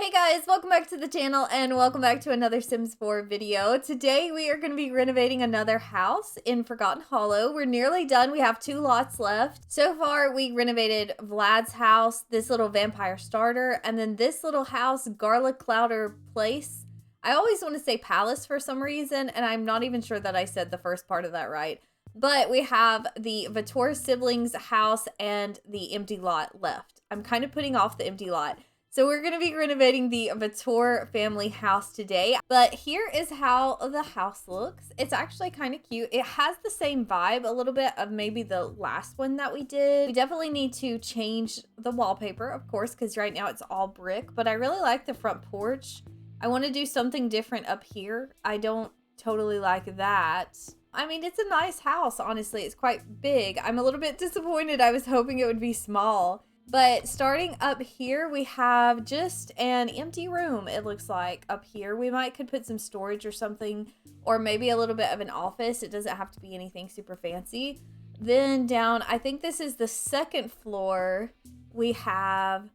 Hey guys, welcome back to the channel and welcome back to another Sims 4 video. Today we are going to be renovating another house in Forgotten Hollow. We're nearly done. We have 2 lots left. So far we renovated Vlad's house, this little vampire starter, and then this little house, Garlic Clouder Place. I always want to say palace for some reason, and I'm not even sure that I said the first part of that right. But we have the Vatore siblings house and the empty lot left. I'm kind of putting off the empty lot. So we're going to be renovating the Vatore family house today. But here is how the house looks. It's actually kind of cute. It has the same vibe a little bit of maybe the last one that we did. We definitely need to change the wallpaper, of course, because right now it's all brick. But I really like the front porch. I want to do something different up here. I don't totally like that. I mean, it's a nice house, honestly. It's quite big. I'm a little bit disappointed. I was hoping it would be small. But starting up here, we have just an empty room, it looks like, up here. We could put some storage or something, or maybe a little bit of an office. It doesn't have to be anything super fancy. Then down, I think this is the second floor, we have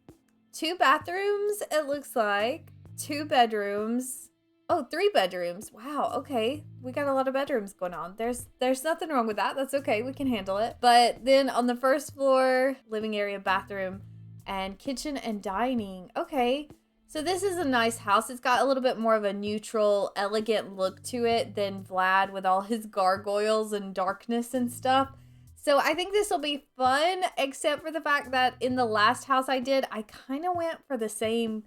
2 bathrooms, it looks like, 2 bedrooms. Oh, 3 bedrooms. Wow, okay. We got a lot of bedrooms going on. There's nothing wrong with that. That's okay. We can handle it. But then on the first floor, living area, bathroom, and kitchen and dining. Okay. So this is a nice house. It's got a little bit more of a neutral, elegant look to it than Vlad with all his gargoyles and darkness and stuff. So I think this will be fun, except for the fact that in the last house I did, I kind of went for the same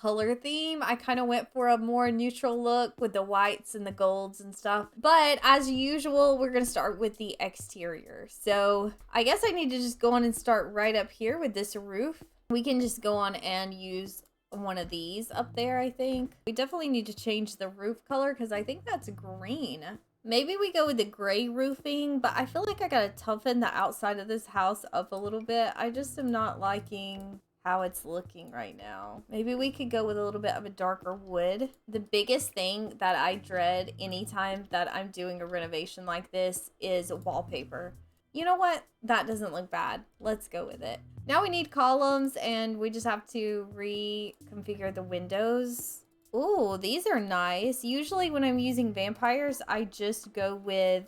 color theme. I kind of went for a more neutral look with the whites and the golds and stuff. But as usual, we're going to start with the exterior. So I guess I need to just go on and start right up here with this roof. We can just go on and use one of these up there, I think. We definitely need to change the roof color because I think that's green. Maybe we go with the gray roofing, but I feel like I got to toughen the outside of this house up a little bit. I just am not liking how it's looking right now. Maybe we could go with a little bit of a darker wood. The biggest thing that I dread anytime that I'm doing a renovation like this is wallpaper. You know what? That doesn't look bad. Let's go with it. Now we need columns and we just have to reconfigure the windows. Ooh, these are nice. Usually when I'm using vampires, I just go with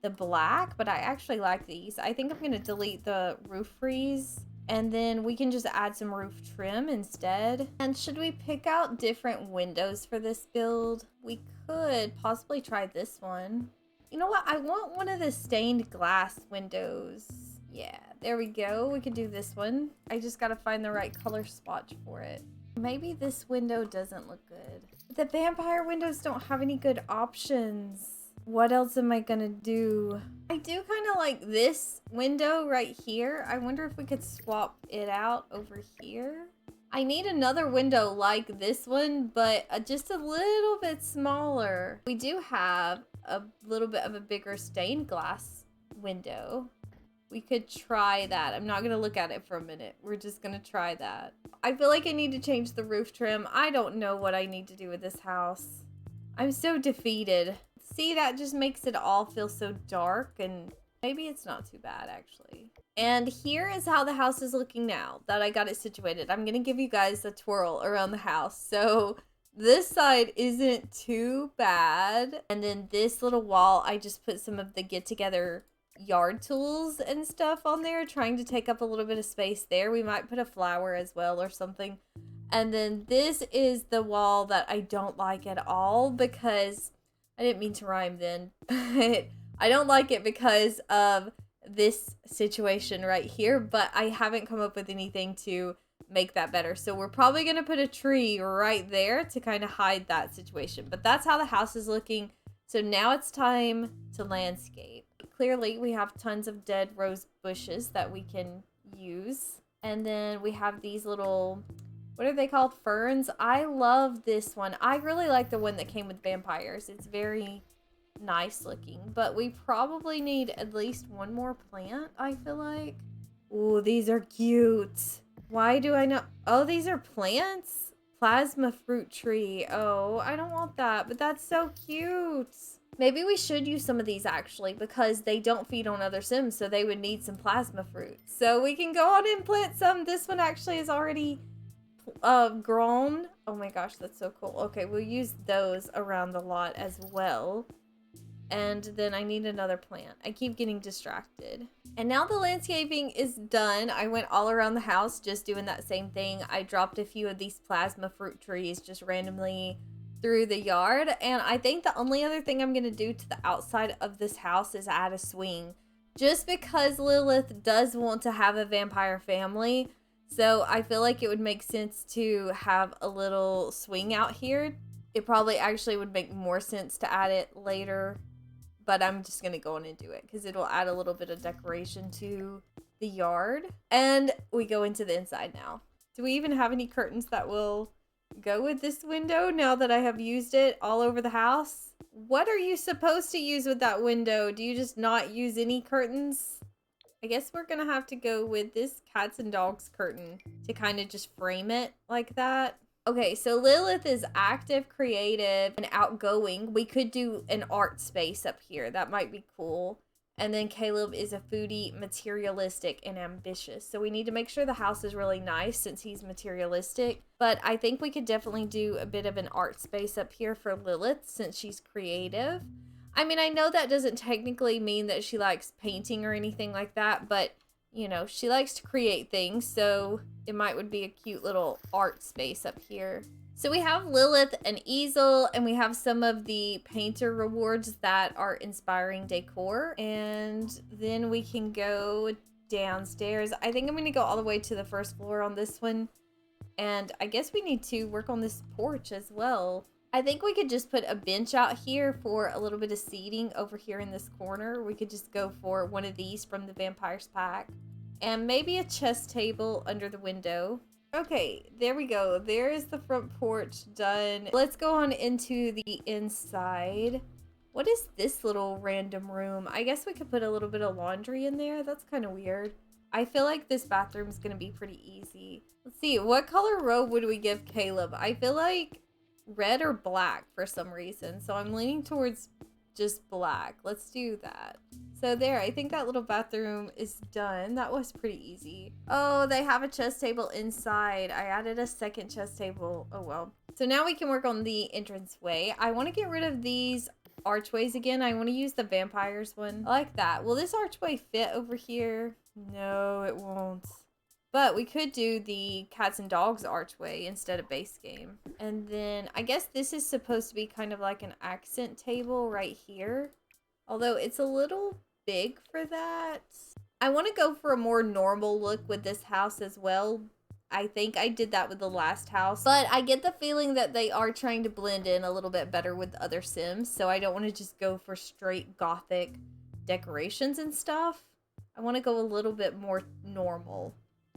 the black, but I actually like these. I think I'm gonna delete the roof frieze. And then we can just add some roof trim instead. And should we pick out different windows for this build? We could possibly try this one. You know what? I want one of the stained glass windows. Yeah, there we go. We could do this one. I just gotta find the right color swatch for it. Maybe this window doesn't look good. The vampire windows don't have any good options. What else am I gonna do? I do kind of like this window right here. I wonder if we could swap it out over here. I need another window like this one, but just a little bit smaller. We do have a little bit of a bigger stained glass window. We could try that. I'm not gonna look at it for a minute. We're just gonna try that. I feel like I need to change the roof trim. I don't know what I need to do with this house. I'm so defeated. See, that just makes it all feel so dark, and maybe it's not too bad, actually. And here is how the house is looking now that I got it situated. I'm going to give you guys a twirl around the house. So this side isn't too bad. And then this little wall, I just put some of the get-together yard tools and stuff on there, trying to take up a little bit of space there. We might put a flower as well or something. And then this is the wall that I don't like at all because I didn't mean to rhyme then, but I don't like it because of this situation right here, but I haven't come up with anything to make that better. So we're probably going to put a tree right there to kind of hide that situation, but that's how the house is looking. So now it's time to landscape. Clearly we have tons of dead rose bushes that we can use. And then we have these little, what are they called? Ferns. I love this one. I really like the one that came with vampires. It's very nice looking, but we probably need at least one more plant, I feel like. Ooh, these are cute. Why do I know? Oh, these are plants? Plasma fruit tree. Oh, I don't want that, but that's so cute. Maybe we should use some of these actually because they don't feed on other Sims, so they would need some plasma fruit. So we can go on and plant some. This one actually is already grown. Oh my gosh, that's so cool. Okay, we'll use those around the lot as well. And then I need another plant. I keep getting distracted. And now the landscaping is done. I went all around the house just doing that same thing. I dropped a few of these plasma fruit trees just randomly through the yard. And I think the only other thing I'm going to do to the outside of this house is add a swing. Just because Lilith does want to have a vampire family. So I feel like it would make sense to have a little swing out here. It probably actually would make more sense to add it later. But I'm just going to go in and do it because it'll add a little bit of decoration to the yard. And we go into the inside now. Do we even have any curtains that will go with this window now that I have used it all over the house? What are you supposed to use with that window? Do you just not use any curtains? I guess we're going to have to go with this cats and dogs curtain to kind of just frame it like that. Okay, so Lilith is active, creative, and outgoing. We could do an art space up here. That might be cool. And then Caleb is a foodie, materialistic, and ambitious. So we need to make sure the house is really nice since he's materialistic. But I think we could definitely do a bit of an art space up here for Lilith since she's creative. I mean, I know that doesn't technically mean that she likes painting or anything like that, but you know, she likes to create things, so it would be a cute little art space up here. So we have Lilith, an easel, and we have some of the painter rewards that are inspiring decor. And then we can go downstairs. I think I'm going to go all the way to the first floor on this one. And I guess we need to work on this porch as well. I think we could just put a bench out here for a little bit of seating over here in this corner. We could just go for one of these from the Vampires pack. And maybe a chess table under the window. Okay, there we go. There is the front porch done. Let's go on into the inside. What is this little random room? I guess we could put a little bit of laundry in there. That's kind of weird. I feel like this bathroom is going to be pretty easy. Let's see. What color robe would we give Caleb? I feel like red or black for some reason. So I'm leaning towards just black. Let's do that. So there, I think that little bathroom is done. That was pretty easy. Oh, they have a chess table inside. I added a second chess table. Oh, well. So now we can work on the entranceway. I want to get rid of these archways again. I want to use the vampires one. I like that. Will this archway fit over here? No, it won't. But we could do the cats and dogs archway instead of base game. And then I guess this is supposed to be kind of like an accent table right here. Although it's a little big for that. I want to go for a more normal look with this house as well. I think I did that with the last house. But I get the feeling that they are trying to blend in a little bit better with other Sims. So I don't want to just go for straight gothic decorations and stuff. I want to go a little bit more normal.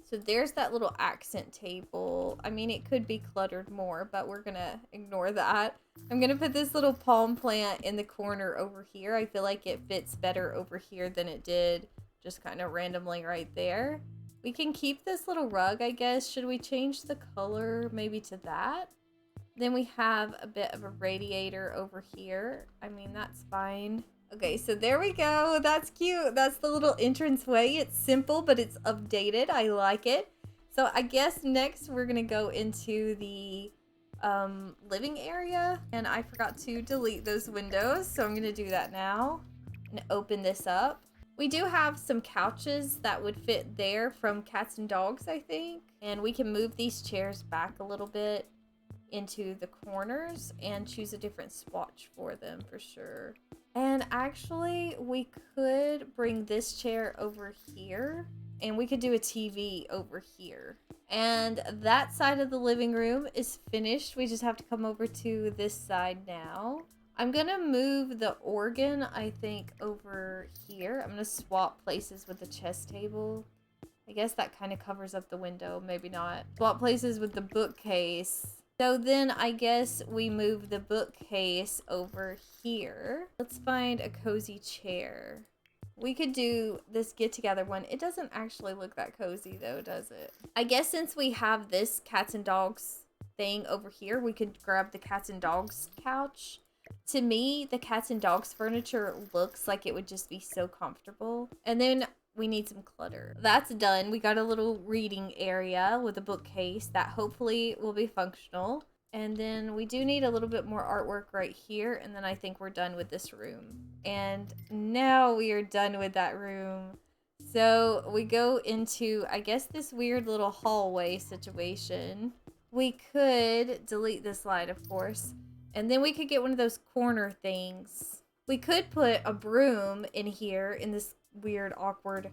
So there's that little accent table. I mean, it could be cluttered more, but we're going to ignore that. I'm going to put this little palm plant in the corner over here. I feel like it fits better over here than it did just kind of randomly right there. We can keep this little rug, I guess. Should we change the color maybe to that? Then we have a bit of a radiator over here. I mean, that's fine. Okay, so there we go. That's cute. That's the little entranceway. It's simple, but it's updated. I like it. So I guess next we're going to go into the living area. And I forgot to delete those windows, so I'm going to do that now and open this up. We do have some couches that would fit there from cats and dogs, I think. And we can move these chairs back a little bit into the corners and choose a different swatch for them for sure. And actually, we could bring this chair over here and we could do a TV over here. And that side of the living room is finished. We just have to come over to this side now. I'm gonna move the organ, I think, over here. I'm gonna swap places with the chess table. I guess that kind of covers up the window, maybe not. Swap places with the bookcase. So then I guess we move the bookcase over here. Let's find a cozy chair. We could do this get-together one. It doesn't actually look that cozy though, does it? I guess since we have this cats and dogs thing over here, we could grab the cats and dogs couch. To me, the cats and dogs furniture looks like it would just be so comfortable. And then we need some clutter. That's done. We got a little reading area with a bookcase that hopefully will be functional. And then we do need a little bit more artwork right here. And then I think we're done with this room. And now we are done with that room. So we go into, I guess, this weird little hallway situation. We could delete this light, of course. And then we could get one of those corner things. We could put a broom in here in this weird, awkward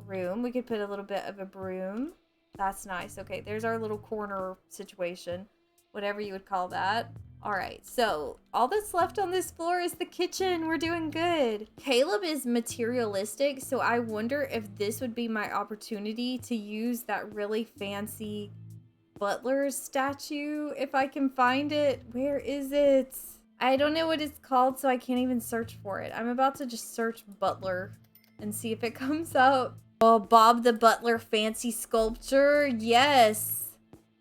room. We could put a little bit of a broom. That's nice. Okay, there's our little corner situation. Whatever you would call that. Alright, so all that's left on this floor is the kitchen. We're doing good. Caleb is materialistic, so I wonder if this would be my opportunity to use that really fancy butler statue, if I can find it. Where is it? I don't know what it's called, so I can't even search for it. I'm about to just search butler and see if it comes up. Oh, Bob the Butler fancy sculpture. Yes.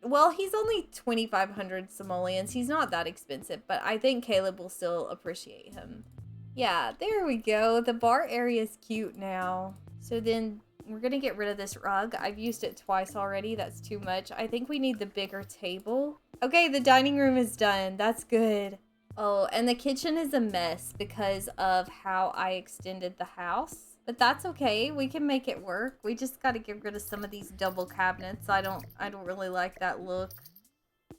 Well, he's only 2,500 simoleons. He's not that expensive, but I think Caleb will still appreciate him. Yeah, there we go. The bar area is cute now. So then we're going to get rid of this rug. I've used it twice already. That's too much. I think we need the bigger table. Okay, the dining room is done. That's good. Oh, and the kitchen is a mess because of how I extended the house. But that's okay. We can make it work. We just got to get rid of some of these double cabinets. I don't really like that look.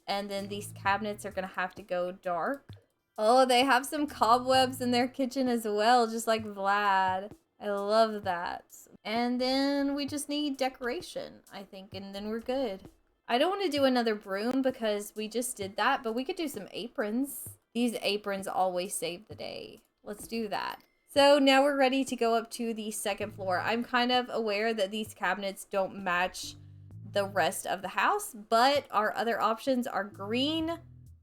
And then these cabinets are going to have to go dark. Oh, they have some cobwebs in their kitchen as well, just like Vlad. I love that. And then we just need decoration, I think, and then we're good. I don't want to do another broom because we just did that, but we could do some aprons. These aprons always save the day. Let's do that. So now we're ready to go up to the second floor. I'm kind of aware that these cabinets don't match the rest of the house, but our other options are green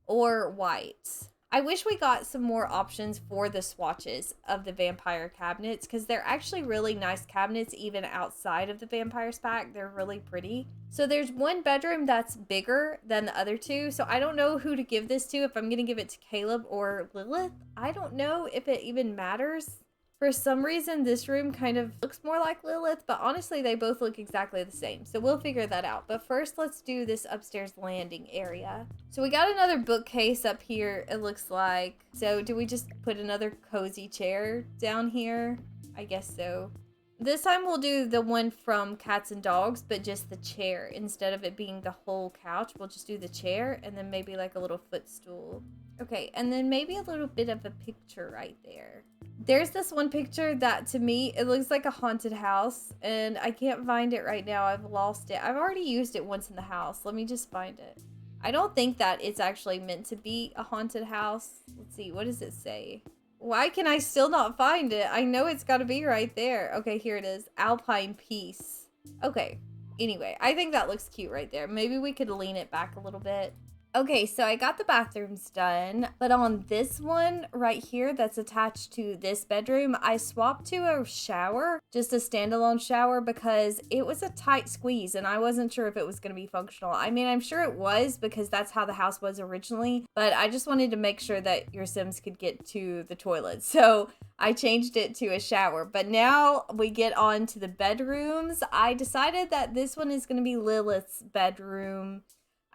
or white. I wish we got some more options for the swatches of the vampire cabinets because they're actually really nice cabinets even outside of the vampires pack. They're really pretty. So there's one bedroom that's bigger than the other two. So I don't know who to give this to, if I'm going to give it to Caleb or Lillith. I don't know if it even matters. For some reason, this room kind of looks more like Lillith, but honestly, they both look exactly the same. So we'll figure that out. But first, let's do this upstairs landing area. So we got another bookcase up here, it looks like. So do we just put another cozy chair down here? I guess so. This time we'll do the one from Cats and Dogs, but just the chair. Instead of it being the whole couch, we'll just do the chair and then maybe like a little footstool. Okay, and then maybe a little bit of a picture right there. There's this one picture that to me, it looks like a haunted house and I can't find it right now. I've lost it. I've already used it once in the house. Let me just find it. I don't think that it's actually meant to be a haunted house. Let's see, what does it say? Why can I still not find it? I know it's got to be right there. Okay, here it is. Alpine Peace. Okay, anyway, I think that looks cute right there. Maybe we could lean it back a little bit. Okay, so I got the bathrooms done, but on this one right here that's attached to this bedroom, I swapped to a shower, just a standalone shower, because it was a tight squeeze and I wasn't sure if it was going to be functional. I mean, I'm sure it was because that's how the house was originally, but I just wanted to make sure that your Sims could get to the toilet. So I changed it to a shower, but now we get on to the bedrooms. I decided that this one is going to be Lilith's bedroom.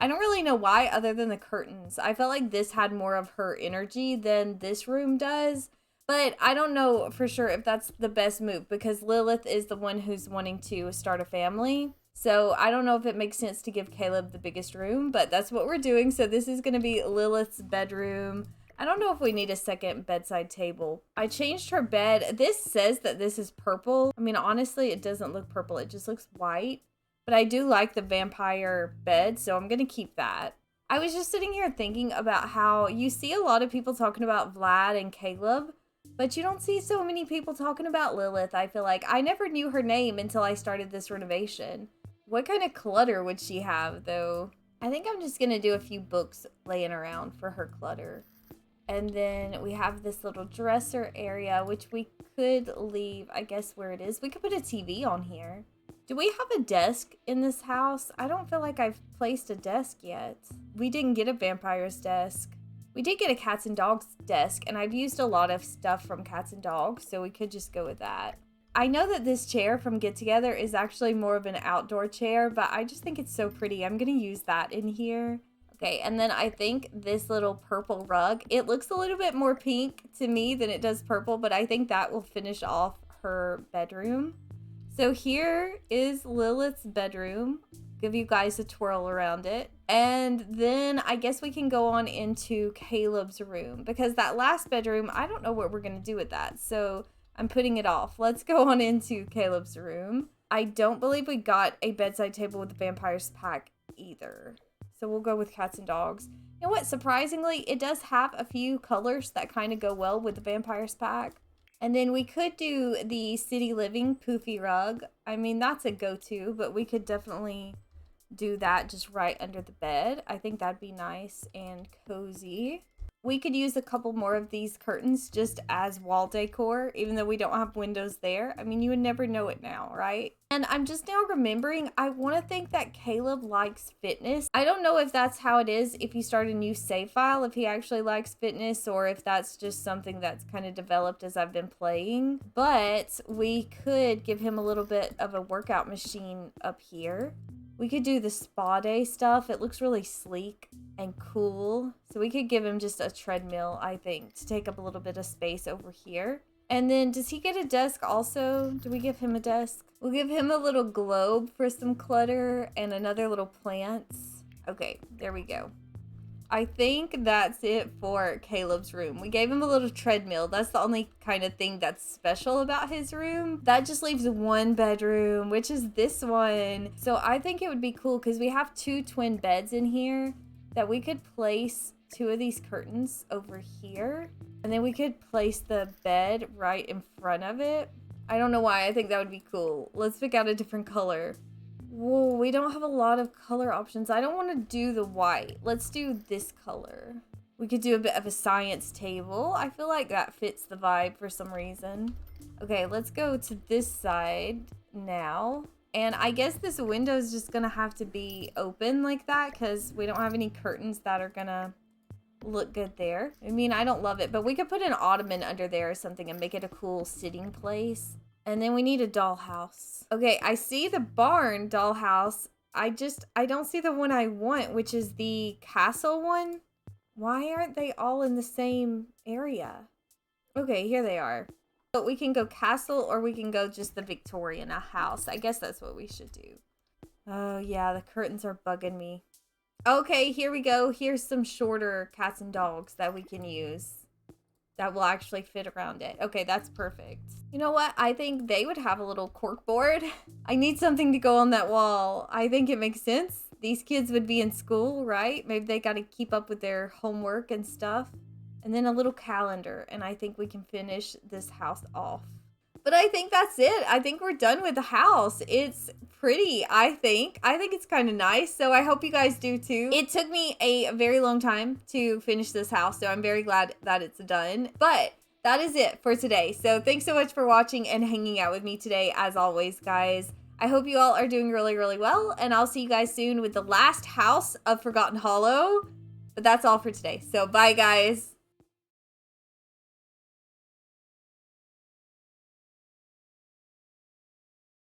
I don't really know why other than the curtains. I felt like this had more of her energy than this room does. But I don't know for sure if that's the best move because Lillith is the one who's wanting to start a family. So I don't know if it makes sense to give Caleb the biggest room, but that's what we're doing. So this is going to be Lilith's bedroom. I don't know if we need a second bedside table. I changed her bed. This says that this is purple. I mean, honestly, it doesn't look purple. It just looks white. But I do like the vampire bed, so I'm going to keep that. I was just sitting here thinking about how you see a lot of people talking about Vlad and Caleb, but you don't see so many people talking about Lillith, I feel like. I never knew her name until I started this renovation. What kind of clutter would she have, though? I think I'm just going to do a few books laying around for her clutter. And then we have this little dresser area, which we could leave, I guess, where it is. We could put a TV on here. Do we have a desk in this house? I don't feel like I've placed a desk yet. We didn't get a vampire's desk. We did get a cats and dogs desk, and I've used a lot of stuff from cats and dogs, so we could just go with that. I know that this chair from Get Together is actually more of an outdoor chair, but I just think it's so pretty. I'm gonna use that in here. Okay, and then I think this little purple rug, it looks a little bit more pink to me than it does purple, but I think that will finish off her bedroom. So here is Lilith's bedroom. Give you guys a twirl around it. And then I guess we can go on into Caleb's room, because that last bedroom, I don't know what we're gonna do with that. So I'm putting it off. Let's go on into Caleb's room. I don't believe we got a bedside table with the vampire's pack either. So we'll go with cats and dogs. You know what? Surprisingly, it does have a few colors that kind of go well with the vampire's pack. And then we could do the city living poofy rug. I mean, that's a go-to, but we could definitely do that just right under the bed. I think that'd be nice and cozy. We could use a couple more of these curtains just as wall decor, even though we don't have windows there. I mean, you would never know it now, right? And I'm just now remembering, I want to think that Caleb likes fitness. I don't know if that's how it is if you start a new save file, if he actually likes fitness, or if that's just something that's kind of developed as I've been playing. But we could give him a little bit of a workout machine up here. We could do the spa day stuff. It looks really sleek and cool. So we could give him just a treadmill, I think, to take up a little bit of space over here. And then does he get a desk also? Do we give him a desk? We'll give him a little globe for some clutter and another little plants. Okay, there we go. I think that's it for Caleb's room. We gave him a little treadmill. That's the only kind of thing that's special about his room. That just leaves one bedroom, which is this one. So I think it would be cool because we have 2 twin beds in here that we could place 2 of these curtains over here. And then we could place the bed right in front of it. I don't know why. I think that would be cool. Let's pick out a different color. Whoa, we don't have a lot of color options. I don't want to do the white. Let's do this color. We could do a bit of a science table. I feel like that fits the vibe for some reason. Okay, let's go to this side now. And I guess this window is just going to have to be open like that because we don't have any curtains that are going to look good there. I mean, I don't love it, but we could put an ottoman under there or something and make it a cool sitting place. And then we need a dollhouse. Okay, I see the barn dollhouse. I don't see the one I want, which is the castle one. Why aren't they all in the same area? Okay, here they are. But we can go castle or we can go just the Victorian house. I guess that's what we should do. Oh yeah, the curtains are bugging me. Okay, here we go. Here's some shorter cats and dogs that we can use that will actually fit around it. Okay, that's perfect. You know what? I think they would have a little cork board. I need something to go on that wall. I think it makes sense. These kids would be in school, right? Maybe they got to keep up with their homework and stuff. And then a little calendar, and I think we can finish this house off. But I think that's it. I think we're done with the house. It's pretty, I think. I think it's kind of nice, so I hope you guys do too. It took me a very long time to finish this house, so I'm very glad that it's done. But that is it for today. So thanks so much for watching and hanging out with me today, as always, guys. I hope you all are doing really, really well, and I'll see you guys soon with the last house of Forgotten Hollow. But that's all for today. So bye, guys.